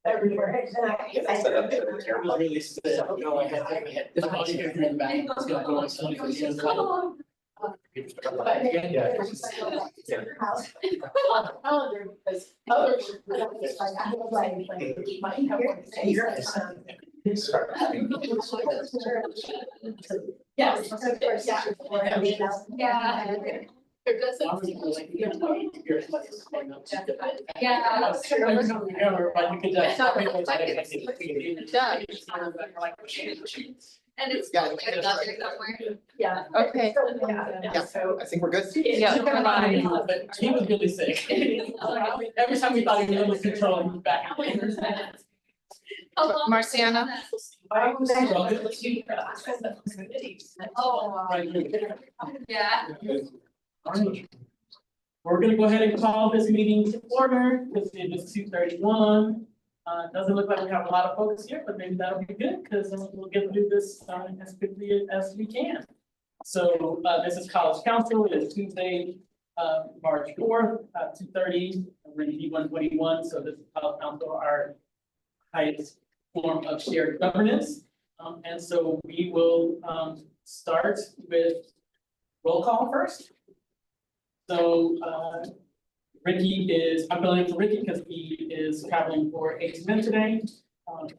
Everywhere. Yes. And it's got there somewhere. Yeah. Okay. Yeah. So I think we're good. Yeah. But he was really sick. Every time we thought he was under control, he was back. Marciana? Yeah. Alright. We're gonna go ahead and call this meeting to order, because it is 2:31. Doesn't look like we have a lot of folks here, but maybe that'll be good, because we'll get through this as quickly as we can. So this is College Council, it is Tuesday, March 4th, 2:30, we're in D121, so this is College Council, our highest form of shared governance. And so we will start with roll call first. So I'm filling in for Ricky because he is traveling for HMN today.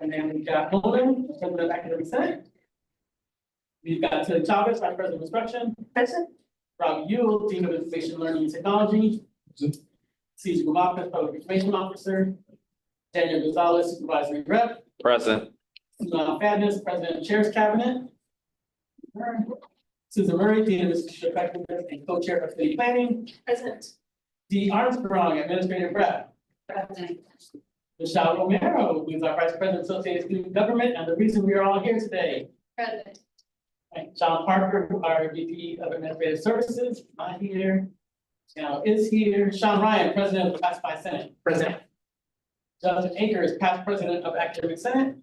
And then we've got Nolan, President of Academic Senate. We've got Tilly Chavez, Vice President of Instruction. Present. Rob Yule, Dean of Information Learning and Technology. Cesar Guapas, Public Information Officer. Daniel Gonzalez, Supervisory Rep. Present. Susan Fadness, President of Chairs Cabinet. Susan Murray, Dean of Institutional Effectiveness and Co-Chair of City Planning. Present. Dee Armstrong, Administrative Rep. Present. Michelle Romero, who is our Vice President of Associated Student Government, and the reason we are all here today. Present. Right, John Parker, our VP of Administrative Services, not here. Now is here. Sean Ryan, President of the Classified Senate. Present. Justin Akers, past President of Academic Senate.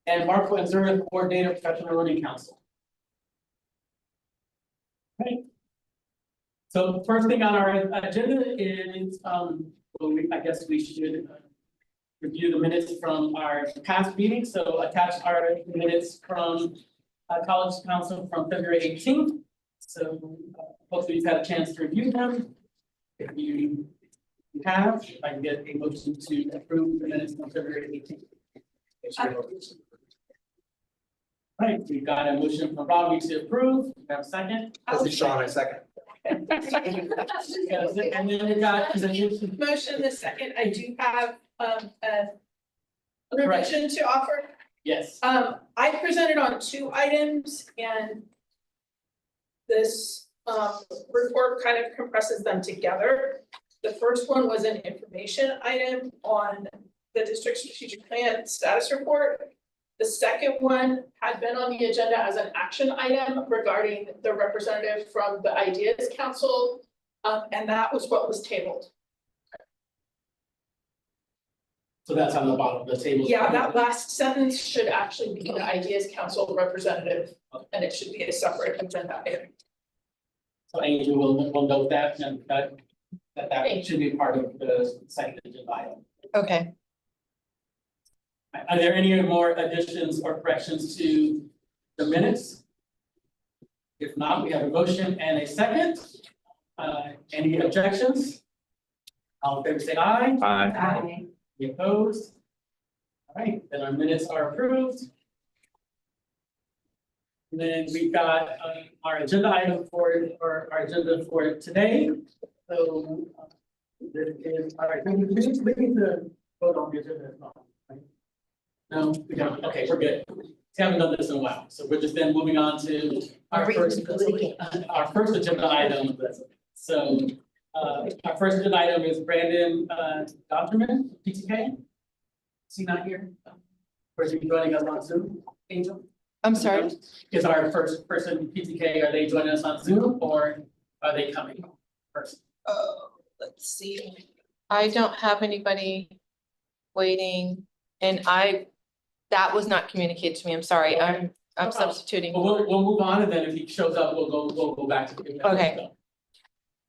And Marco Anzura, Coordinator of Professional Learning Council. Right. So the first thing on our agenda is, I guess we should review the minutes from our past meeting. So attach our minutes from College Council from February 18th. So hopefully you've had a chance to review them. If you have, if I can get a motion to approve the minutes from February 18th. Right, we've got a motion from Robbie to approve. We have a second. This is Sean, I second. And then we got. Motion the second, I do have a revision to offer. Yes. I presented on 2 items and this report kind of compresses them together. The first one was an information item on the district strategic plan status report. The second one had been on the agenda as an action item regarding the representative from the Ideas Council, and that was what was tabled. So that's on the bottom of the table. Yeah, that last sentence should actually be the Ideas Council representative, and it should be a separate agenda item. So Angel will note that and that should be part of the second agenda item. Okay. Are there any more additions or corrections to the minutes? If not, we have a motion and a second. Any objections? All in favor say aye. Aye. Any opposed? All right, then our minutes are approved. And then we've got our agenda item or our agenda for today. So there is, all right, we need to vote on the agenda as well. Right? No, we don't. Okay, we're good. We haven't done this in a while, so we're just then moving on to our first agenda item. So our first agenda item is Brandon Dodgerman, PTK. Is he not here? Or is he joining us on Zoom, Angel? I'm sorry. Is our first person PTK, are they joining us on Zoom or are they coming first? Let's see. I don't have anybody waiting and that was not communicated to me. I'm sorry. I'm No problem. substituting. But we'll move on, and then if he shows up, we'll go back to him. Okay.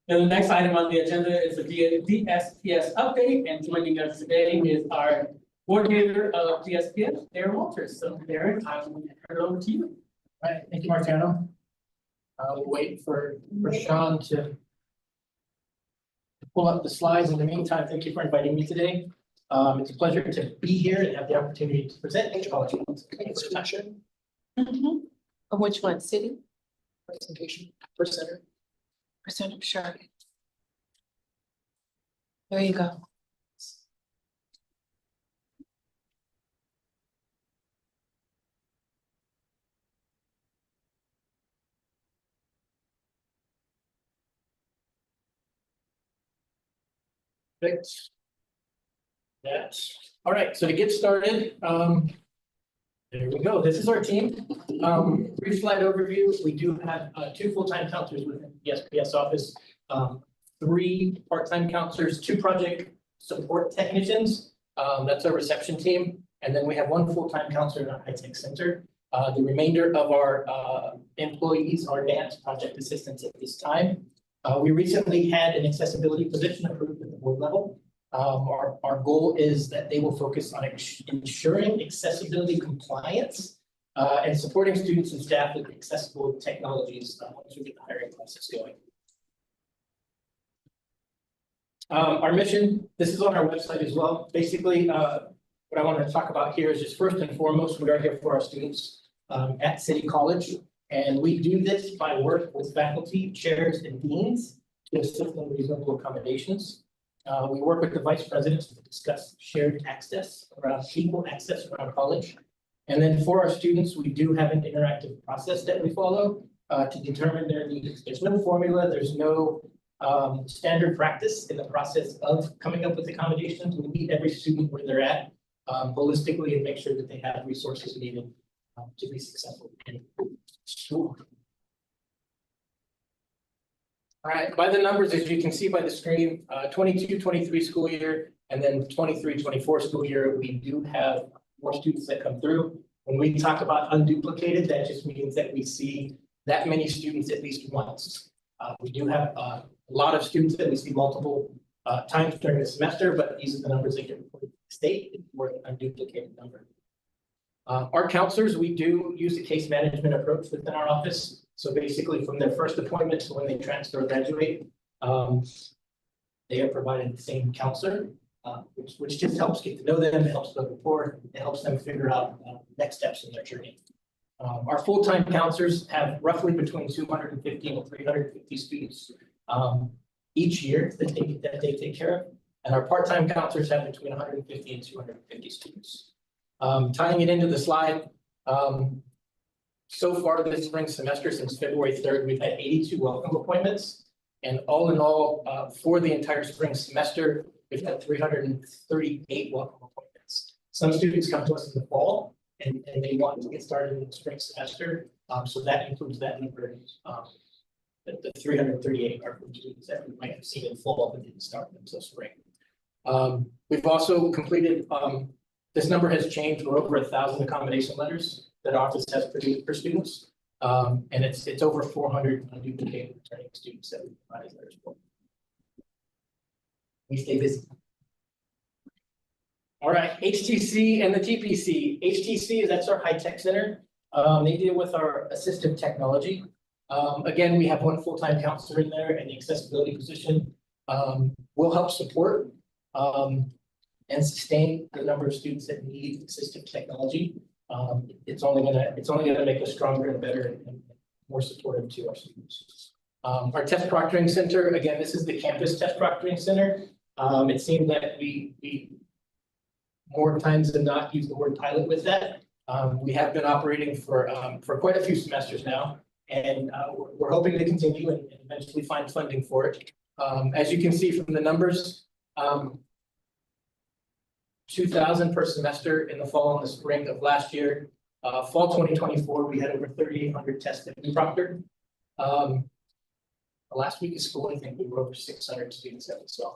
Then the next item on the agenda is the DSPS update, and joining us today is our coordinator of DSPS, Darren Walters. So Darren, I will turn it over to you. All right, thank you, Marciano. We'll wait for Sean to pull up the slides. In the meantime, thank you for inviting me today. It's a pleasure to be here and have the opportunity to present metropolitan presentation. Mhm. Of which one, city? For center. Percent, I'm sure. There you go. Perfect. That's, all right, so to get started, there we go. This is our team. Brief slide overview. We do have two full-time counselors within the SPS office. 3 part-time counselors, 2 project support technicians. That's our reception team. And then we have 1 full-time counselor in our high-tech center. The remainder of our employees are dance project assistants at this time. We recently had an accessibility position approved at the board level. Our goal is that they will focus on ensuring accessibility compliance and supporting students and staff with accessible technologies once we get the hiring process going. Our mission, this is on our website as well. Basically, what I want to talk about here is just first and foremost, we are here for our students at City College. And we do this by work with faculty, chairs, and deans to assist in reasonable accommodations. We work with the vice presidents to discuss shared access around equal access around college. And then for our students, we do have an interactive process that we follow to determine their needs. There's no formula, there's no standard practice in the process of coming up with accommodations. We meet every student where they're at holistically and make sure that they have resources needed to be successful in school. All right, by the numbers, as you can see by the screen, 22-23 school year, and then 23-24 school year, we do have more students that come through. When we talk about unduplicated, that just means that we see that many students at least once. We do have a lot of students that we see multiple times during the semester, but these are the numbers that get reported to the state. It's more an unduplicated number. Our counselors, we do use a case management approach within our office. So basically from their first appointment to when they transfer or graduate, they are provided the same counselor, which just helps get to know them, it helps build rapport, it helps them figure out next steps in their journey. Our full-time counselors have roughly between 250 and 350 students each year that they take care of. And our part-time counselors have between 150 and 250 students. Tying it into the slide, so far this spring semester, since February 3rd, we've had 82 welcome appointments. And all in all, for the entire spring semester, we've had 338 welcome appointments. Some students come to us in the fall and they want to get started in the spring semester. So that includes that number. The 338 are from students that we might have seen in fall but didn't start until spring. We've also completed, this number has changed. We're over 1,000 accommodation letters that our office has produced for students. And it's over 400 unduplicated returning students that we provide letters for. We stay busy. All right, HTC and the TPC. HTC, that's our high-tech center. They deal with our assistive technology. Again, we have 1 full-time counselor in there and the accessibility position will help support and sustain the number of students that need assistive technology. It's only gonna make us stronger and better and more supportive to our students. Our test proctoring center, again, this is the campus test proctoring center. It seemed that we more times than not use the word pilot with that. We have been operating for quite a few semesters now, and we're hoping to continue and eventually find funding for it. As you can see from the numbers, 2,000 per semester in the fall and the spring of last year. Fall 2024, we had over 3,800 tests that we proctored. The last week of school, I think we were over 600 students that we saw.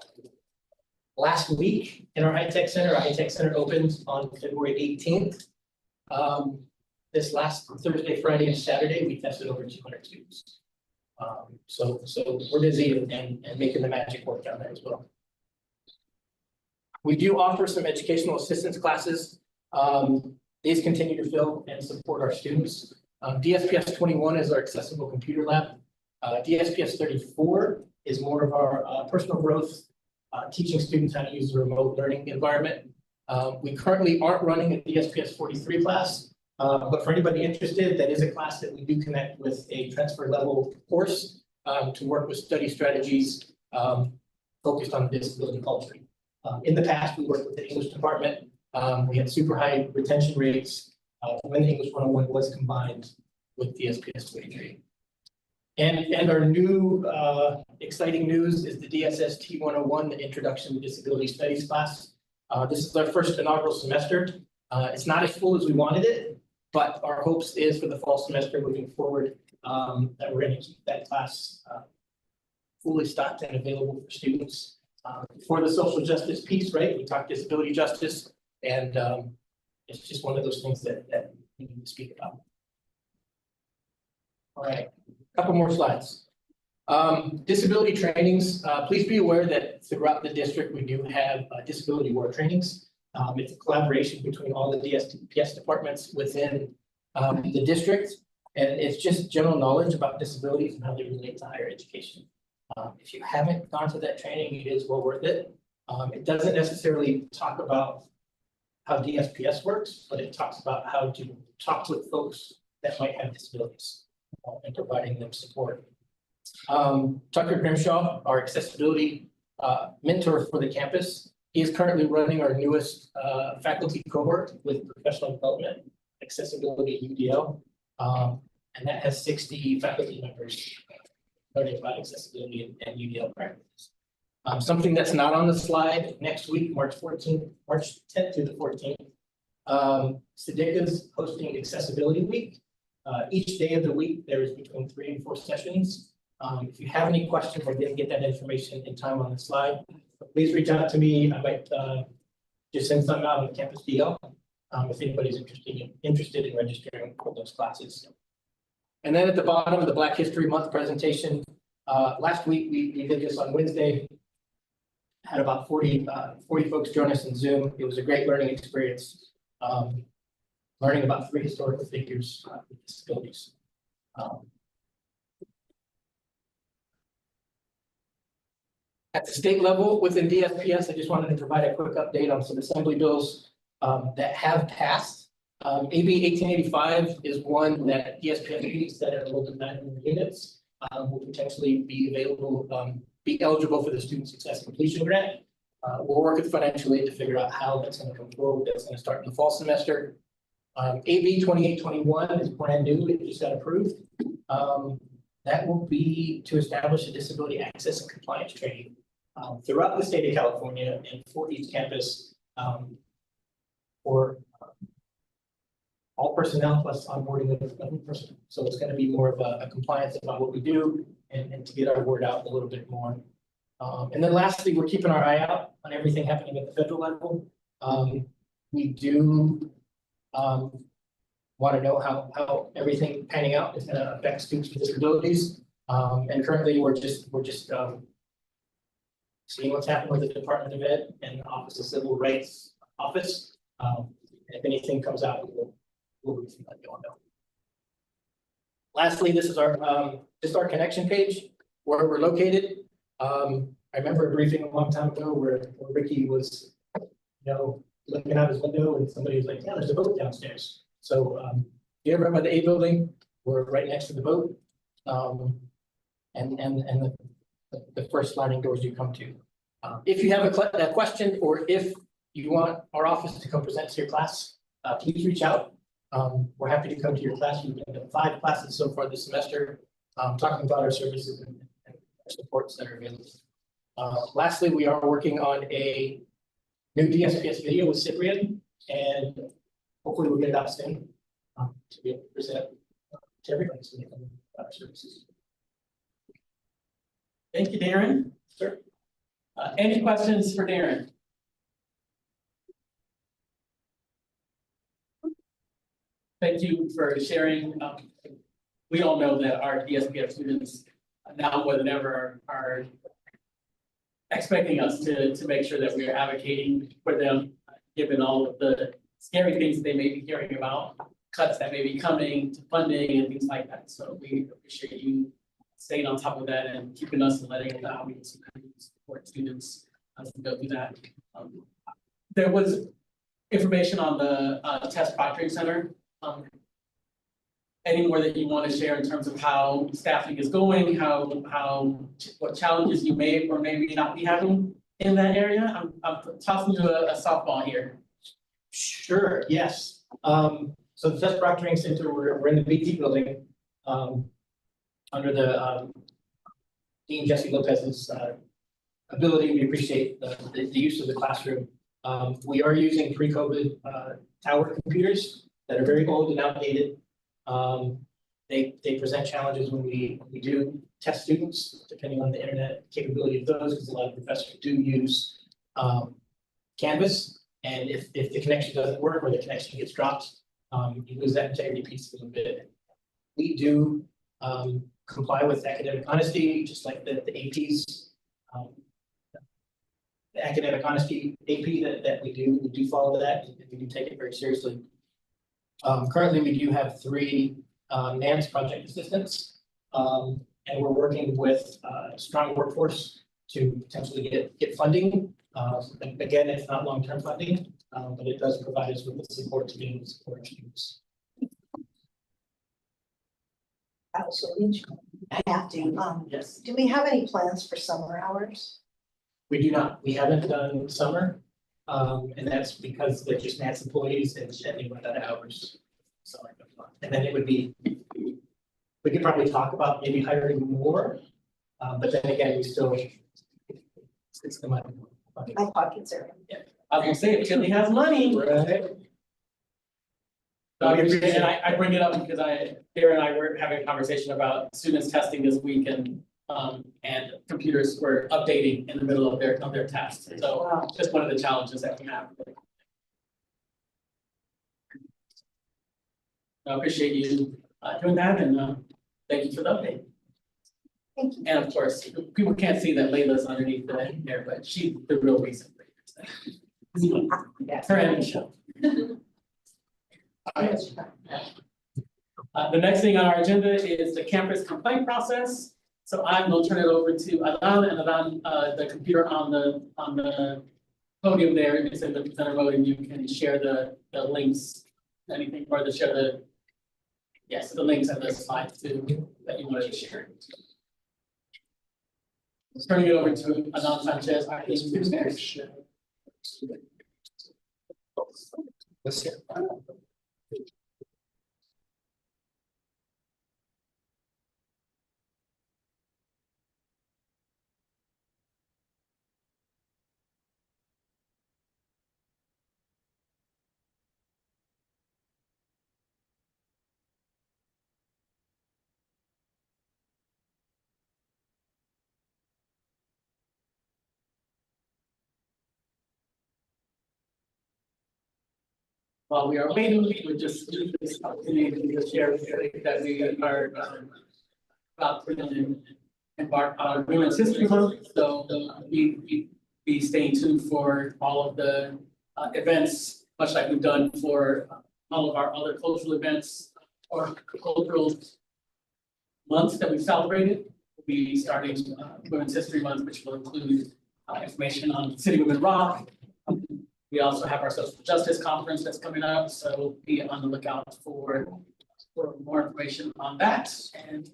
Last week in our high-tech center, opened on February 18th. this last Thursday, Friday, and Saturday, we tested over 200 students. So we're busy and making the magic work down there as well. We do offer some educational assistance classes. These continue to fill and support our students. DSPS 21 is our accessible computer lab. DSPS 34 is more of our personal growth, teaching students how to use the remote learning environment. We currently aren't running a DSPS 43 class, but for anybody interested, that is a class that we do connect with a transfer level course to work with study strategies focused on disability culture. In the past, we worked with the English department. We had super high retention rates when English 101 was combined with DSPS 43. And our new exciting news is the DSS T101, the Introduction to Disability Studies class. This is our first inaugural semester. It's not as full as we wanted it, but our hopes is for the fall semester moving forward that we're going to keep that class fully stocked and available for students. For the social justice piece, right? We talked disability justice, and it's just one of those things that we need to speak about. All right, a couple more slides. Disability trainings. Please be aware that throughout the district, we do have disability work trainings. It's a collaboration between all the DSPS departments within the district, and it's just general knowledge about disabilities and how they relate to higher education. If you haven't gone to that training, it is well worth it. It doesn't necessarily talk about how DSPS works, but it talks about how to talk with folks that might have disabilities and providing them support. Tucker Grimshaw, our accessibility mentor for the campus, he is currently running our newest faculty cohort with professional development, accessibility UDL, and that has 60 faculty members learning about accessibility and UDL practices. Something that's not on the slide, next week, March 10th through the 14th, SEDICA's hosting Accessibility Week. Each day of the week, there is between 3 and 4 sessions. If you have any questions or didn't get that information in time on the slide, please reach out to me. I might just send something out on the campus DL if anybody's interested in registering for those classes. And then at the bottom, the Black History Month presentation. Last week, we did this on Wednesday. Had about 40 folks join us in Zoom. It was a great learning experience. Learning about 3 historical figures with disabilities. At the state level within DSPS, I just wanted to provide a quick update on some assembly bills that have passed. AB 1885 is one that DSPS needs that are more than 900 units will potentially be available, be eligible for the Student Success Completion Grant. We'll work with financial aid to figure out how that's going to come forward. That's going to start in the fall semester. AB 2821 is brand new. It just got approved. That will be to establish a disability access and compliance training throughout the state of California and for each campus for all personnel plus onboarding of a new person. So it's going to be more of a compliance about what we do and to get our word out a little bit more. And then lastly, we're keeping our eye out on everything happening at the federal level. We do want to know how everything panning out is going to affect students with disabilities. And currently we're just seeing what's happening with the Department of Ed and the Office of Civil Rights Office. If anything comes out, we'll let you all know. Lastly, this is our just our connection page where we're located. I remember a briefing a long time ago where Ricky was, looking out his window and somebody was like, "Yeah, there's a boat downstairs." So if you ever by the A building, we're right next to the boat, and the first sliding doors you come to. If you have a question or if you want our office to come present to your class, please reach out. We're happy to come to your class. We've done 5 classes so far this semester, talking about our services and our supports that are available. Lastly, we are working on a new DSPS video with Cyprian, and hopefully we'll get it out soon to be able to present to everybody so they can about our services. Thank you, Darren. Sure. Any questions for Darren? thank you for sharing. We all know that our DSPF students now more than ever are expecting us to make sure that we are advocating for them, given all of the scary things they may be hearing about, cuts that may be coming to funding and things like that. So we appreciate you staying on top of that and keeping us and letting us know how we can support students as we go through that. There was information on the test proctoring center. Any more that you want to share in terms of how staffing is going, what challenges you may or may not be having in that area? I'm tossing you a softball here. Sure, yes. So the test proctoring center, we're in the BT building, under the Dean Jesse Lopez's ability. We appreciate the use of the classroom. We are using pre-COVID tower computers that are very old and outdated. They present challenges when we do test students, depending on the internet capability of those, because a lot of professors do use Canvas. And if the connection doesn't work or the connection gets dropped, you lose that integrity piece a little bit. We do comply with academic honesty, just like the APs. The academic honesty AP that we do follow that, and we do take it very seriously. Currently, we do have 3 NANS project assistants, and we're working with Strong Workforce to potentially get funding. Again, it's not long-term funding, but it does provide us with the support to be able to support our students. I have to, Yes. do we have any plans for summer hours? We do not. We haven't done summer, and that's because they're just NANS employees and they run out of hours. So, and then it would be, we could probably talk about maybe hiring more, but then again, we still, it's the money. My pockets are. I was gonna say, if Chile has money. Right. So I appreciate, and I bring it up because Sarah and I were having a conversation about students testing this week and computers were updating in the middle of their tasks. So Wow. just one of the challenges that we have. I appreciate you doing that and thank you for the update. Thank you. And of course, people can't see that Layla's underneath the hair, but she's the real reason. Yes. Her and Michelle. The next thing on our agenda is the campus complaint process. So I'm gonna turn it over to Adan, and Adan, the computer on the podium there is in the presenter mode, and you can share the links, anything, or share the, yes, the links and the slides too, that you wanted to share. Turning it over to Adan Sanchez, our student affairs. Let's see. While we are waiting, we just use this opportunity to share that we are about to embark on Women's History Month. So be staying tuned for all of the events, much like we've done for all of our other cultural events or cultural months that we've celebrated. We'll be starting Women's History Month, which will include information on City Women Rock. We also have our social justice conference that's coming up, so be on the lookout for more information on that. And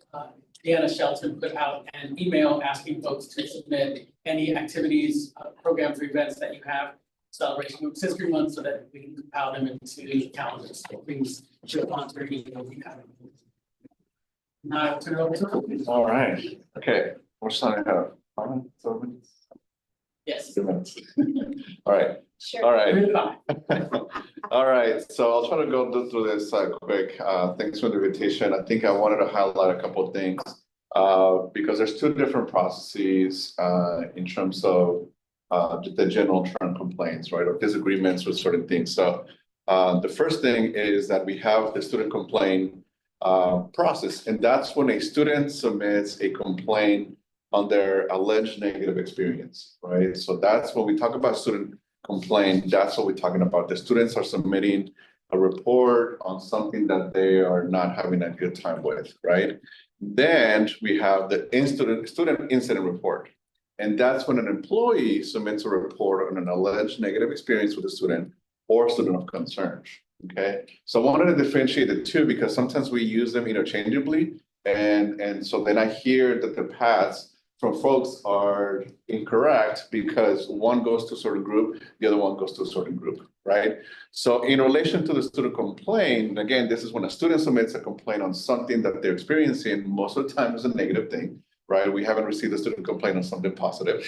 Deanna Shelton put out an email asking folks to submit any activities, programs, or events that you have celebration Women's History Month, so that we can compile them into calendars. So please show on to email. Now I'll turn it over to you. All right, okay, what's time I have? 5 minutes, 7 minutes? Yes. 2 minutes. All right, Sure. all right. 3 to 5. All right, so I'll try to go through this quick. Thanks for the invitation. I think I wanted to highlight a couple of things because there's 2 different processes in terms of the general term complaints, right, or disagreements with certain things. So The first thing is that we have the student complaint process, and that's when a student submits a complaint on their alleged negative experience, right? So that's when we talk about student complaint, that's what we're talking about. The students are submitting a report on something that they are not having a good time with, right? Then we have the student incident report. And that's when an employee submits a report on an alleged negative experience with a student or student of concern, okay? So I wanted to differentiate the two because sometimes we use them interchangeably. And so then I hear that the paths from folks are incorrect because one goes to a certain group, the other one goes to a certain group, right? So in relation to the student complaint, again, this is when a student submits a complaint on something that they're experiencing, most of the time is a negative thing, right? We haven't received a student complaint on something positive,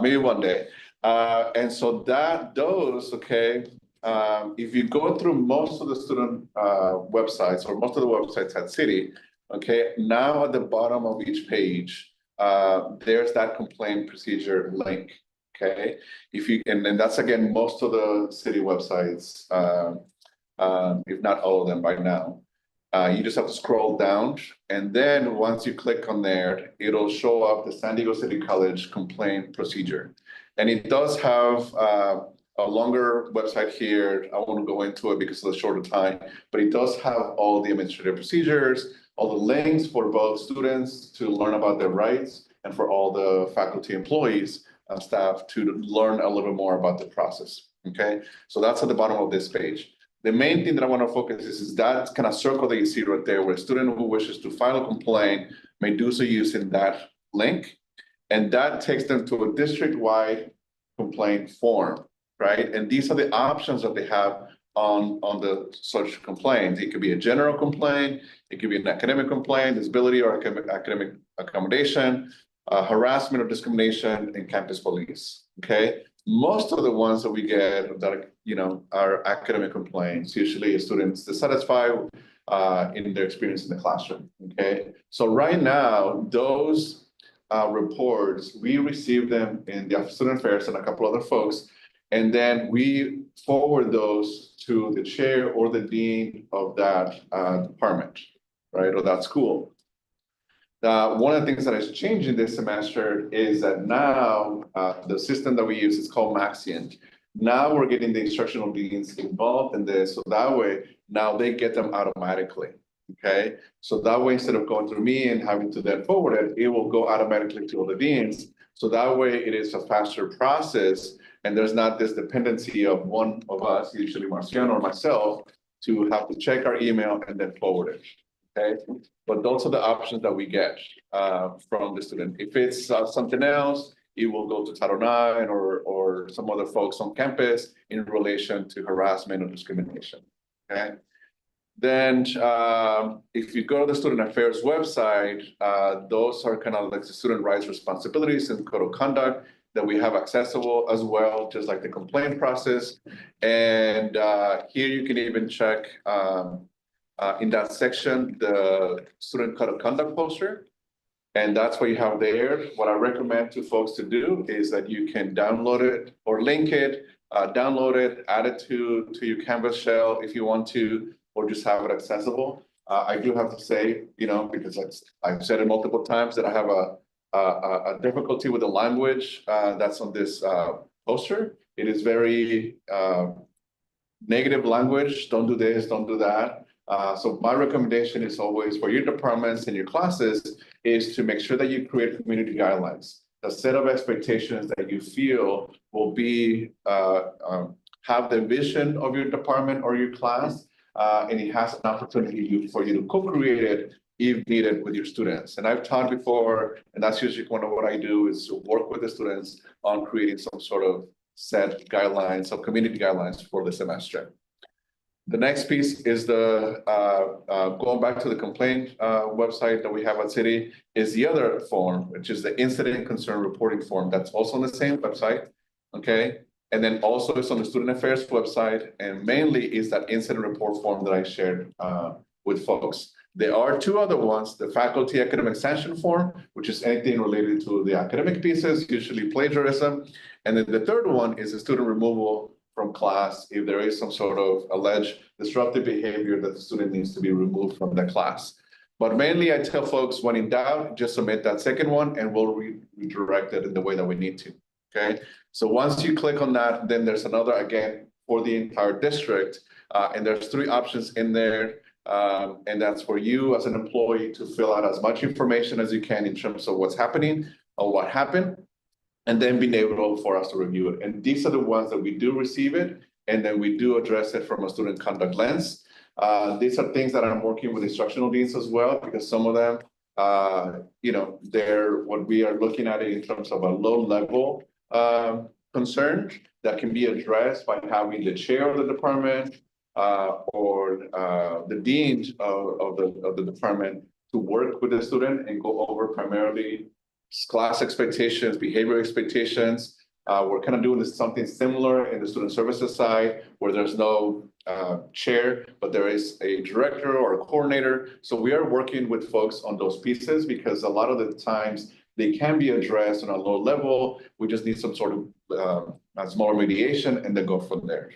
maybe one day. And so if you go through most of the student websites or most of the websites at City, okay, now at the bottom of each page, there's that complaint procedure link, okay? And that's again, most of the City websites, if not all of them by now. You just have to scroll down, and then once you click on there, it'll show up the San Diego City College complaint procedure. And it does have a longer website here. I won't go into it because of the shorter time, but it does have all the administrative procedures, all the links for both students to learn about their rights and for all the faculty, employees, and staff to learn a little bit more about the process, okay? So that's at the bottom of this page. The main thing that I want to focus is that kind of circle that you see right there, where a student who wishes to file a complaint may do so using that link. And that takes them to a district-wide complaint form, right? And these are the options that they have on the such complaints. It could be a general complaint, it could be an academic complaint, disability or academic accommodation, harassment or discrimination, and campus police, okay? Most of the ones that we get that are academic complaints, usually students dissatisfied in their experience in the classroom, okay? So right now, those reports, we receive them in the Office of Student Affairs and a couple other folks, and then we forward those to the chair or the dean of that department, right, or that school. One of the things that is changing this semester is that now the system that we use is called Maxient. Now we're getting the instructional deans involved in this, so that way now they get them automatically, okay? So that way, instead of going through me and having to then forward it, it will go automatically to all the deans. So that way it is a faster process, and there's not this dependency of one of us, usually Marciano or myself, to have to check our email and then forward it, okay? But those are the options that we get from the student. If it's something else, it will go to Title IX or some other folks on campus in relation to harassment or discrimination, okay? Then if you go to the Student Affairs website, those are kind of like the student rights, responsibilities, and code of conduct that we have accessible as well, just like the complaint process. And here you can even check in that section, the student code of conduct poster. And that's what you have there. What I recommend to folks to do is that you can download it or link it, download it, add it to your Canvas shell if you want to, or just have it accessible. I do have to say, because I've said it multiple times that I have a difficulty with the language that's on this poster. It is very negative language. Don't do this, don't do that. So my recommendation is always for your departments and your classes is to make sure that you create community guidelines, a set of expectations that you feel will be, have the vision of your department or your class, and it has an opportunity for you to co-create it if needed with your students. And I've taught before, and that's usually one of what I do is to work with the students on creating some sort of set guidelines, some community guidelines for the semester. The next piece is the, going back to the complaint website that we have at City, is the other form, which is the incident concern reporting form. That's also on the same website, okay? And then also it's on the Student Affairs website, and mainly is that incident report form that I shared with folks. There are two other ones, the faculty academic sanction form, which is anything related to the academic pieces, usually plagiarism. And then the third one is the student removal from class if there is some sort of alleged disruptive behavior that the student needs to be removed from the class. But mainly I tell folks, when in doubt, just submit that second one and we'll redirect it in the way that we need to, okay? So once you click on that, then there's another, again, for the entire district, and there's 3 options in there. And that's for you as an employee to fill out as much information as you can in terms of what's happening or what happened, and then being able for us to review it. And these are the ones that we do receive it, and then we do address it from a student conduct lens. These are things that I'm working with instructional deans as well, because some of them, they're what we are looking at it in terms of a low level concern that can be addressed by having the chair of the department or the dean of the department to work with the student and go over primarily class expectations, behavior expectations. We're kind of doing this something similar in the student services side where there's no chair, but there is a director or a coordinator. So we are working with folks on those pieces because a lot of the times they can be addressed on a low level. We just need some sort of smaller mediation and then go from there.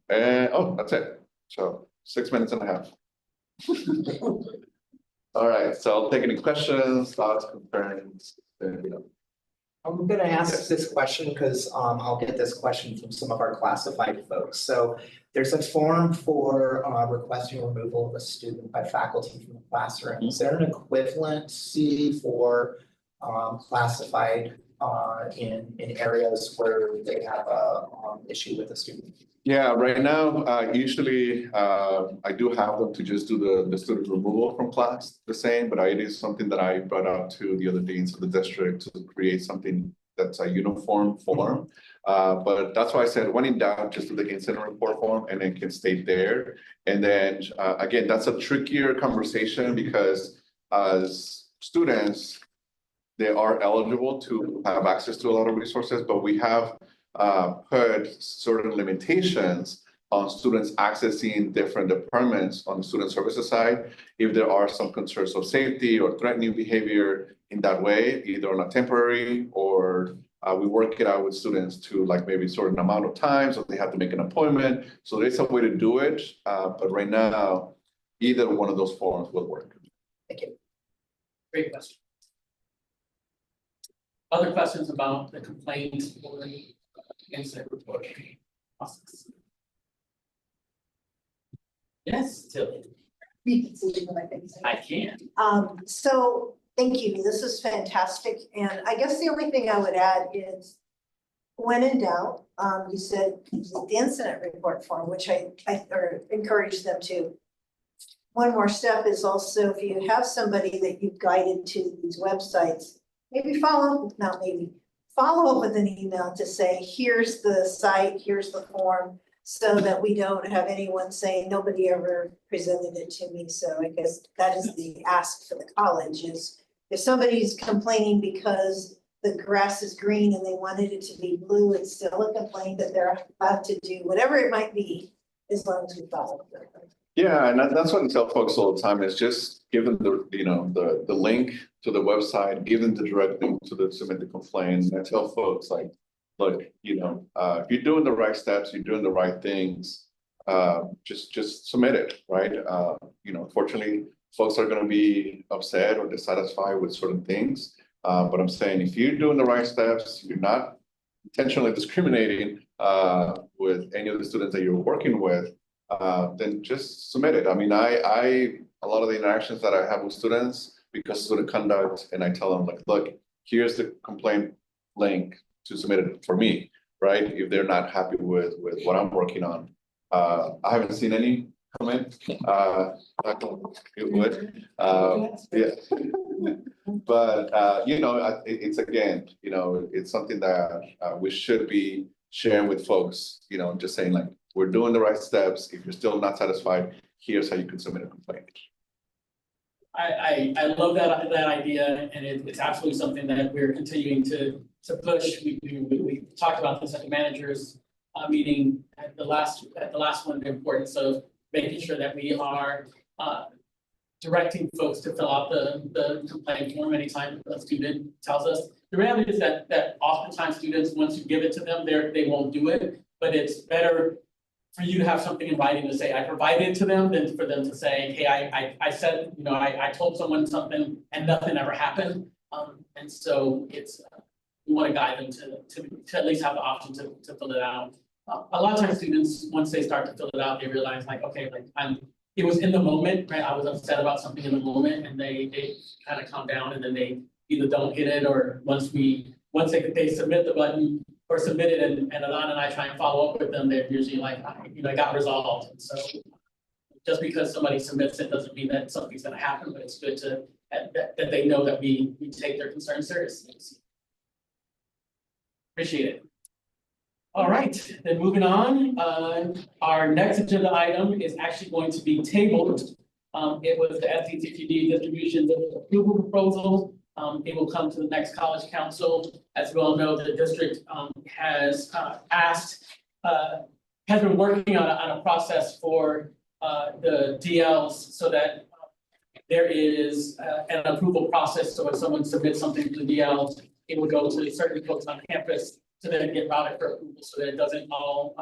That's it. So 6 minutes and a half. All right, so I'll take any questions, thoughts, concerns, I'm gonna ask this question because I'll get this question from some of our classified folks. So there's a form for requesting removal of a student by faculty from the classroom. Is there an equivalency for classified in areas where they have a issue with a student? Yeah, right now, usually I do have them to just do the student removal from class the same, but it is something that I brought up to the other deans of the district to create something that's a uniform form. But that's why I said when in doubt, just do the incident report form and it can stay there. And then again, that's a trickier conversation because as students, they are eligible to have access to a lot of resources, but we have put certain limitations on students accessing different departments on the student services side. If there are some concerns of safety or threatening behavior in that way, either on a temporary or we work it out with students to like maybe a certain amount of time, so they have to make an appointment. So there's a way to do it, but right now, either one of those forms will work. Thank you. Great question. Other questions about the complaints or incident report process? Yes, Tilly, You can see what I think. I can. So thank you. This is fantastic. And I guess the only thing I would add is when in doubt, you said the incident report form, which I encourage them to. One more step is also if you have somebody that you've guided to these websites, maybe follow up with an email to say, here's the site, here's the form, so that we don't have anyone saying nobody ever presented it to me. So I guess that is the ask for the college is if somebody's complaining because the grass is green and they wanted it to be blue, it's still a complaint that they're allowed to do whatever it might be, as long as we follow it. Yeah, and that's what I tell folks all the time is just give them the link to the website, give them the direct link to submit the complaint. And I tell folks like, look, if you're doing the right steps, you're doing the right things, just submit it, right? Unfortunately, folks are going to be upset or dissatisfied with certain things. But I'm saying if you're doing the right steps, you're not intentionally discriminating with any of the students that you're working with, then just submit it. I mean, a lot of the interactions that I have with students because student conduct, and I tell them like, look, here's the complaint link to submit it for me, right? If they're not happy with what I'm working on. I haven't seen any comment. It would, yeah. But it's again, it's something that we should be sharing with folks. Just saying like we're doing the right steps. If you're still not satisfied, here's how you can submit a complaint. I love that idea, and it's absolutely something that we're continuing to push. We talked about this at the managers meeting at the last one, the importance of making sure that we are directing folks to fill out the complaint form anytime a student tells us. The reality is that oftentimes students, once you give it to them, they won't do it, but it's better for you to have something in writing to say, I provided it to them, than for them to say, hey, I said, I told someone something and nothing ever happened. And so it's, we want to guide them to at least have the option to fill it out. A lot of times students, once they start to fill it out, they realize like, okay, like it was in the moment, right? I was upset about something in the moment, and they kind of calm down, and then they either don't hit it, or once they submit the button or submit it, and Alana and I try and follow up with them, they're usually like, it got resolved. And so just because somebody submits it doesn't mean that something's gonna happen, but it's good to that they know that we take their concerns seriously. Appreciate it. All right, then moving on, our next agenda item is actually going to be tabled. It was the SDCTD distribution approval proposal. It will come to the next college council. As we all know, the district has been working on a process for the DLs so that there is an approval process. So when someone submits something to the DLs, it will go to certain folks on campus to then get routed for approval, so that it doesn't all,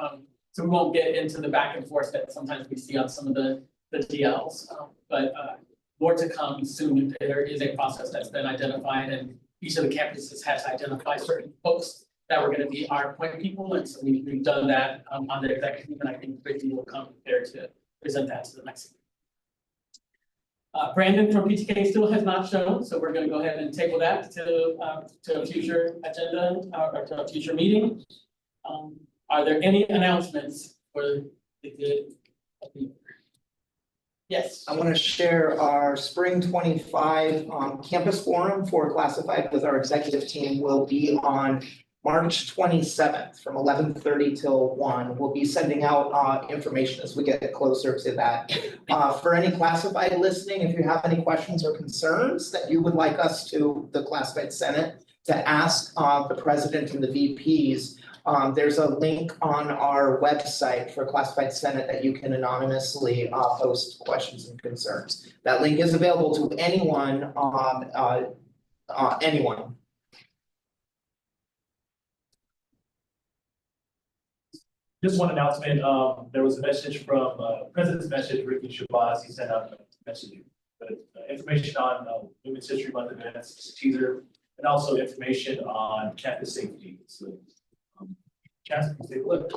so we won't get into the back and forth that sometimes we see on some of the DLs. But more to come soon. There is a process that's been identified, and each of the campuses has identified certain folks that were gonna be our point people, and so we've done that on the executive, and I think Brittany will come prepared to present that to the next. Brandon from PTK still has not shown, so we're gonna go ahead and table that to a future agenda or to a future meeting. Are there any announcements for the good of the? Yes. I want to share our spring 25 campus forum for classified with our executive team will be on March 27th from 11:30 till 1. We'll be sending out information as we get closer to that. For any classified listening, if you have any questions or concerns that you would like us to, the classified senate, to ask the president and the VPs, there's a link on our website for classified senate that you can anonymously post questions and concerns. That link is available to anyone, anyone. Just one announcement, there was a message from, President's message, Ricky Shabazz, he sent out a message, but information on Women's History Month events, teaser, and also information on campus safety, so. Chance, take a look.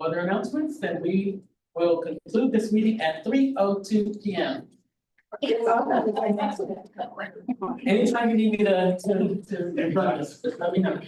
Other announcements, then we will conclude this meeting at 3:02 p.m. Anytime you need me to let me know.